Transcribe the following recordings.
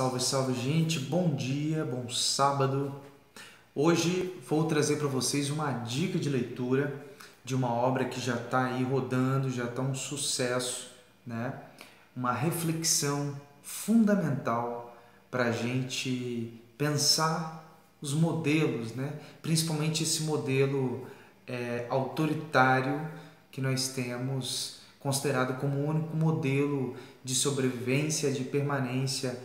Salve, salve, gente! Bom dia, bom sábado! Hoje vou trazer para vocês uma dica de leitura de uma obra que já está aí rodando, já está um sucesso, né? Uma reflexão fundamental para a gente pensar os modelos, né? Principalmente esse modelo autoritário que nós temos, considerado como o único modelo de sobrevivência, de permanência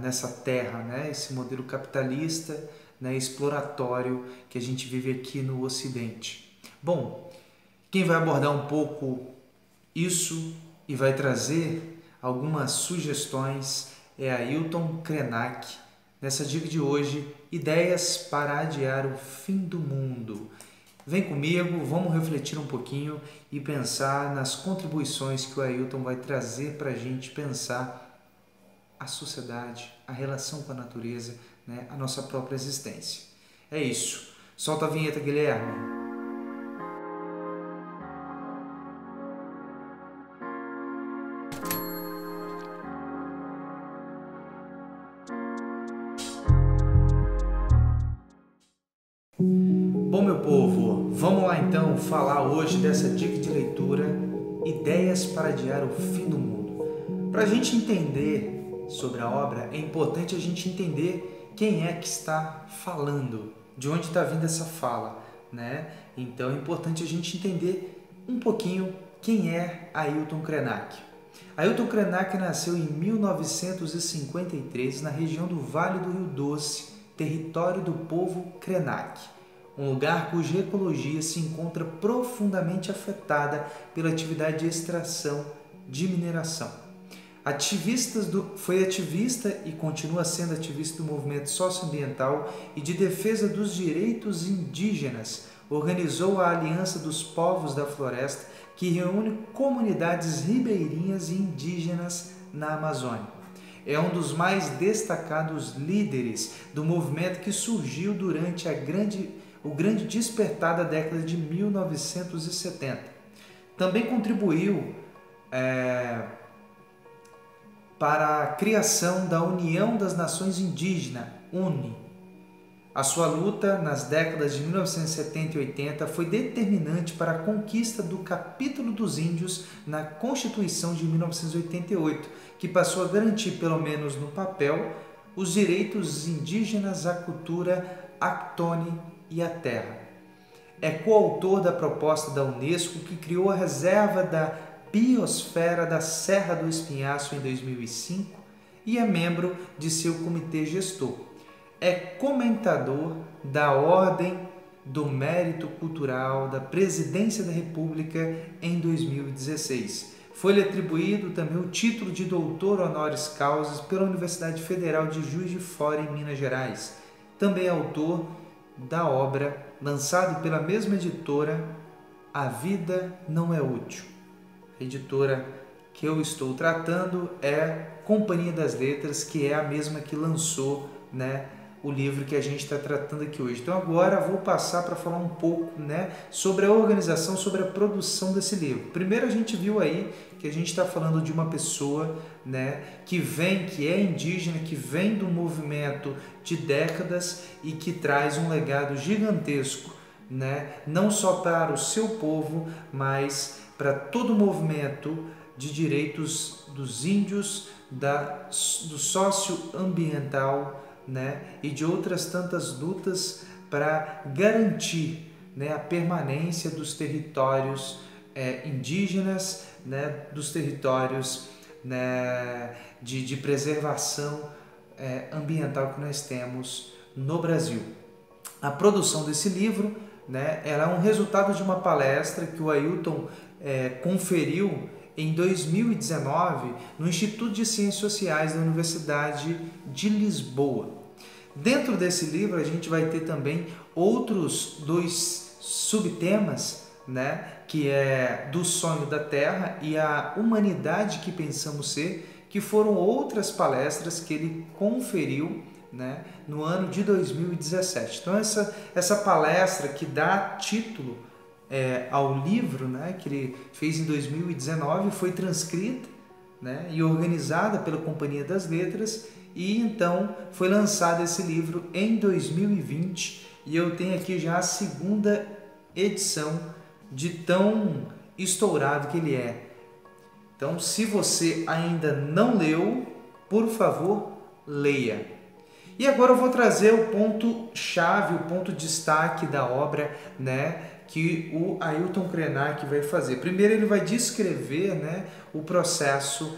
nessa terra, né? Esse modelo capitalista, né? Exploratório que a gente vive aqui no Ocidente. Bom, quem vai abordar um pouco isso e vai trazer algumas sugestões é Ailton Krenak. Nessa dica de hoje, ideias para adiar o fim do mundo. Vem comigo, vamos refletir um pouquinho e pensar nas contribuições que o Ailton vai trazer para a gente pensar a sociedade, a relação com a natureza, né? A nossa própria existência. É isso. Solta a vinheta, Guilherme. Bom, meu povo, vamos lá então falar hoje dessa dica de leitura, Ideias para Adiar o Fim do Mundo. Para a gente entender sobre a obra, é importante a gente entender quem é que está falando, de onde está vindo essa fala, né? Então é importante a gente entender um pouquinho quem é Ailton Krenak. Ailton Krenak nasceu em 1953 na região do Vale do Rio Doce, território do povo Krenak, um lugar cuja ecologia se encontra profundamente afetada pela atividade de extração de mineração. Foi ativista e continua sendo ativista do movimento socioambiental e de defesa dos direitos indígenas. Organizou a Aliança dos Povos da Floresta, que reúne comunidades ribeirinhas e indígenas na Amazônia. É um dos mais destacados líderes do movimento que surgiu durante o grande despertar da década de 1970. Também contribuiu para a criação da União das Nações Indígenas, UNE. A sua luta nas décadas de 1970 e 80 foi determinante para a conquista do Capítulo dos Índios na Constituição de 1988, que passou a garantir, pelo menos no papel, os direitos indígenas à cultura autóctone e à terra. É coautor da proposta da Unesco que criou a Reserva da Biosfera da Serra do Espinhaço em 2005 e é membro de seu comitê gestor. É comentador da Ordem do Mérito Cultural da Presidência da República em 2016. Foi-lhe atribuído também o título de doutor honoris causa pela Universidade Federal de Juiz de Fora, em Minas Gerais. Também é autor da obra, lançada pela mesma editora, A Vida Não É Útil. A editora que eu estou tratando é Companhia das Letras, que é a mesma que lançou, né, o livro que a gente está tratando aqui hoje. Então agora vou passar para falar um pouco, né, sobre a organização, sobre a produção desse livro. Primeiro a gente viu aí que a gente está falando de uma pessoa, né, que é indígena, que vem do movimento de décadas e que traz um legado gigantesco, né, não só para o seu povo, mas para todo o movimento de direitos dos índios, do socioambiental, né, e de outras tantas lutas para garantir, né, a permanência dos territórios indígenas, né, dos territórios, né, de preservação ambiental que nós temos no Brasil. A produção desse livro, né, ela é um resultado de uma palestra que o Ailton conferiu em 2019 no Instituto de Ciências Sociais da Universidade de Lisboa. Dentro desse livro a gente vai ter também outros dois subtemas, né, que é do sonho da Terra e a humanidade que pensamos ser, que foram outras palestras que ele conferiu, né, no ano de 2017. Então essa palestra que dá título ao livro, né, que ele fez em 2019, foi transcrita né, e organizada pela Companhia das Letras, e então foi lançado esse livro em 2020 e eu tenho aqui já a segunda edição de tão estourado que ele é. Então, se você ainda não leu, por favor, leia. E agora eu vou trazer o ponto-chave, o ponto destaque da obra, né, que o Ailton Krenak vai fazer. Primeiro ele vai descrever, né, o processo,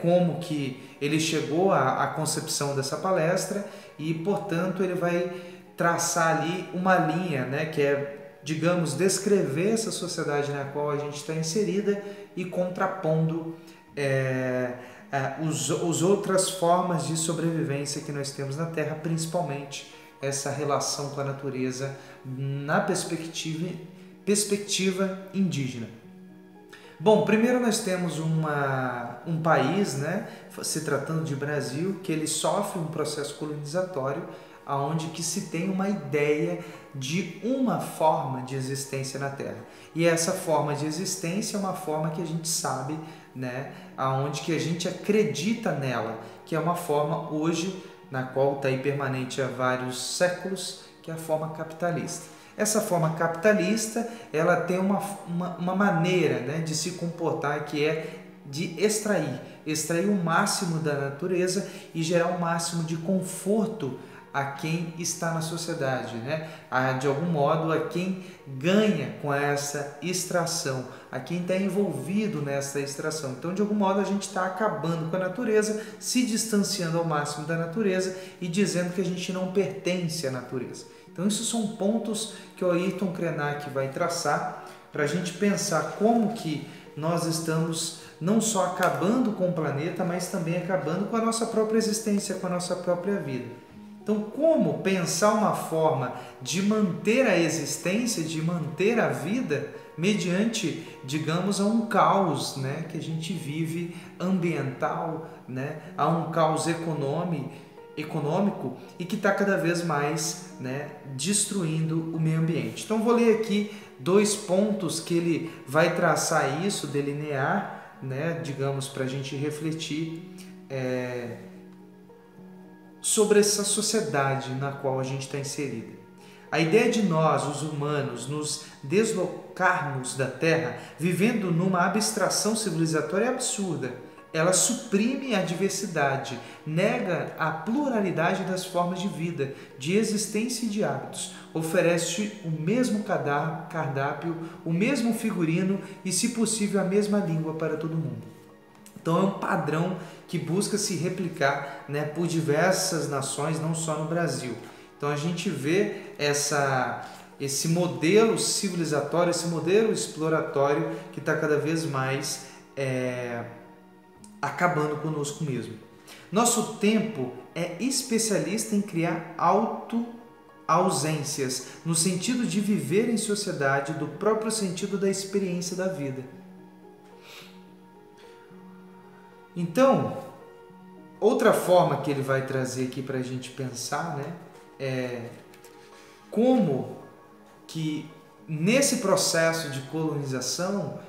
como que ele chegou à concepção dessa palestra e, portanto, ele vai traçar ali uma linha, né, que é, digamos, descrever essa sociedade na qual a gente está inserida e contrapondo as outras formas de sobrevivência que nós temos na Terra, principalmente essa relação com a natureza na perspectiva indígena. Bom, primeiro nós temos um país, né, se tratando de Brasil, que ele sofre um processo colonizatório, onde que se tem uma ideia de uma forma de existência na Terra. E essa forma de existência é uma forma que a gente sabe, né, aonde que a gente acredita nela, que é uma forma hoje, na qual está aí permanente há vários séculos, que é a forma capitalista. Essa forma capitalista, ela tem uma maneira, né, de se comportar que é de extrair o máximo da natureza e gerar o máximo de conforto a quem está na sociedade, né? De algum modo a quem ganha com essa extração, a quem está envolvido nessa extração. Então, de algum modo, a gente está acabando com a natureza, se distanciando ao máximo da natureza e dizendo que a gente não pertence à natureza. Então, esses são pontos que o Ailton Krenak vai traçar para a gente pensar como que nós estamos não só acabando com o planeta, mas também acabando com a nossa própria existência, com a nossa própria vida. Então, como pensar uma forma de manter a existência, de manter a vida, mediante, digamos, a um caos, né, que a gente vive ambiental, né, a um caos econômico e que está cada vez mais, né, destruindo o meio ambiente. Então, vou ler aqui 2 pontos que ele vai traçar isso, delinear, né, digamos, para a gente refletir sobre essa sociedade na qual a gente está inserida. A ideia de nós, os humanos, nos deslocarmos da Terra, vivendo numa abstração civilizatória é absurda. Ela suprime a diversidade, nega a pluralidade das formas de vida, de existência e de hábitos, oferece o mesmo cardápio, o mesmo figurino e, se possível, a mesma língua para todo mundo. Então é um padrão que busca se replicar, né, por diversas nações, não só no Brasil. Então a gente vê esse modelo civilizatório, esse modelo exploratório que está cada vez mais acabando conosco mesmo. Nosso tempo é especialista em criar autoausências, no sentido de viver em sociedade do próprio sentido da experiência da vida. Então, outra forma que ele vai trazer aqui para a gente pensar, né, é como que nesse processo de colonização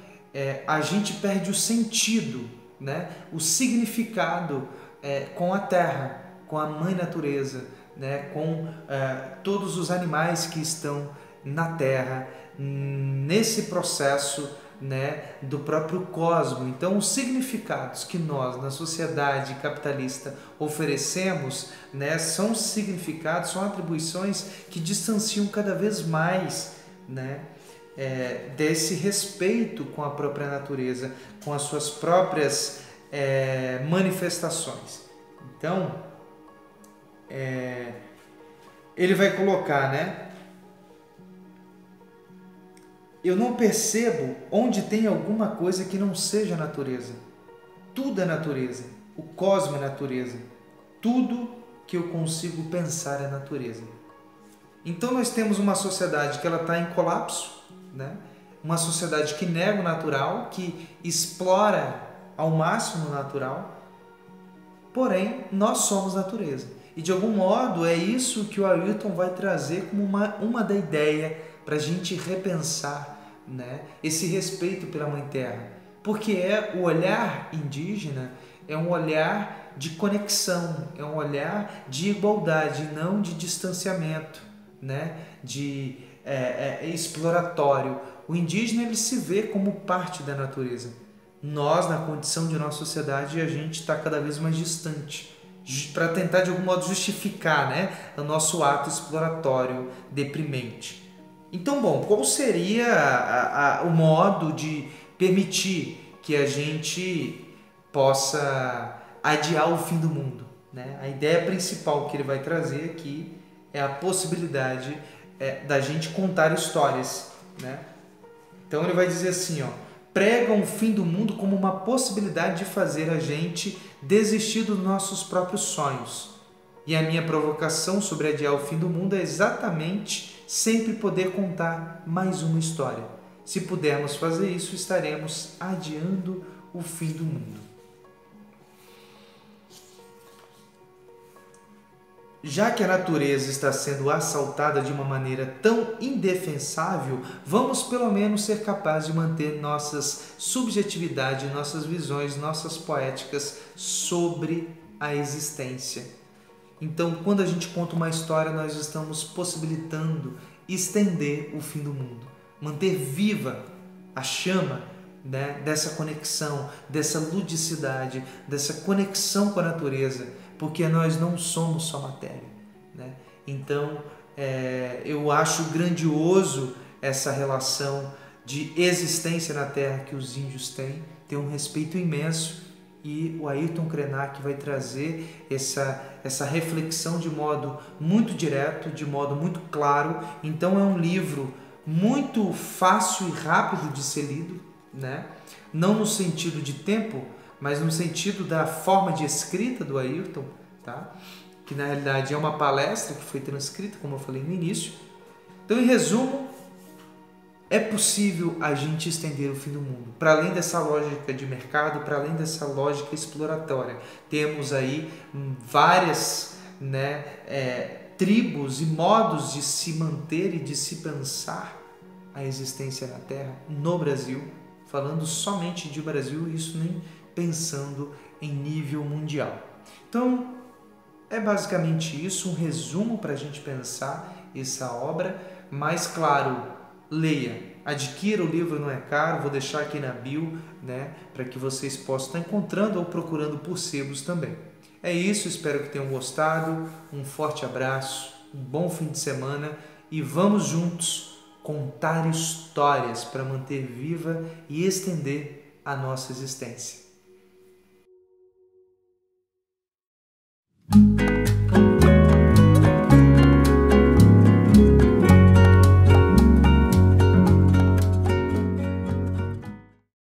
a gente perde o sentido, né, o significado com a terra, com a mãe natureza, né, com todos os animais que estão na terra, nesse processo, né, do próprio cosmos. Então, os significados que nós, na sociedade capitalista, oferecemos, né, são significados, são atribuições que distanciam cada vez mais, né, desse respeito com a própria natureza, com as suas próprias manifestações. Então, ele vai colocar, né, eu não percebo onde tem alguma coisa que não seja natureza. Tudo é natureza. O cosmos é natureza. Tudo que eu consigo pensar é natureza. Então nós temos uma sociedade que ela está em colapso, né? Uma sociedade que nega o natural, que explora ao máximo o natural. Porém, nós somos natureza. E de algum modo é isso que o Ailton vai trazer como uma da ideia para a gente repensar, né, esse respeito pela Mãe Terra. porque o olhar indígena é um olhar de conexão, é um olhar de igualdade, não de distanciamento, né? De exploratório. O indígena ele se vê como parte da natureza. Nós, na condição de nossa sociedade, a gente está cada vez mais distante, para tentar de algum modo justificar, né, o nosso ato exploratório deprimente. Então, bom, qual seria o modo de permitir que a gente possa adiar o fim do mundo, né? A ideia principal que ele vai trazer aqui é a possibilidade da gente contar histórias, né? Então ele vai dizer assim, ó, pregam o fim do mundo como uma possibilidade de fazer a gente desistir dos nossos próprios sonhos. E a minha provocação sobre adiar o fim do mundo é exatamente sempre poder contar mais uma história. Se pudermos fazer isso, estaremos adiando o fim do mundo. Já que a natureza está sendo assaltada de uma maneira tão indefensável, vamos pelo menos ser capazes de manter nossas subjetividades, nossas visões, nossas poéticas sobre a existência. Então, quando a gente conta uma história, nós estamos possibilitando estender o fim do mundo, manter viva a chama, né, dessa conexão, dessa ludicidade, dessa conexão com a natureza, porque nós não somos só matéria, né? Então, eu acho grandioso essa relação de existência na Terra que os índios têm, tem um respeito imenso, e o Ayrton Krenak vai trazer essa reflexão de modo muito direto, de modo muito claro. Então é um livro muito fácil e rápido de ser lido, né? Não no sentido de tempo, mas no sentido da forma de escrita do Ayrton, tá? Que na realidade é uma palestra que foi transcrita, como eu falei no início. Então, em resumo, é possível a gente estender o fim do mundo. Para além dessa lógica de mercado, para além dessa lógica exploratória, temos aí várias, né, tribos e modos de se manter e de se pensar a existência na Terra no Brasil, falando somente de Brasil, isso nem pensando em nível mundial. Então, é basicamente isso, um resumo para a gente pensar essa obra, mas claro, leia, adquira o livro, não é caro, vou deixar aqui na bio, né, para que vocês possam estar encontrando ou procurando por sebos também. É isso, espero que tenham gostado, um forte abraço, um bom fim de semana e vamos juntos contar histórias para manter viva e estender a nossa existência.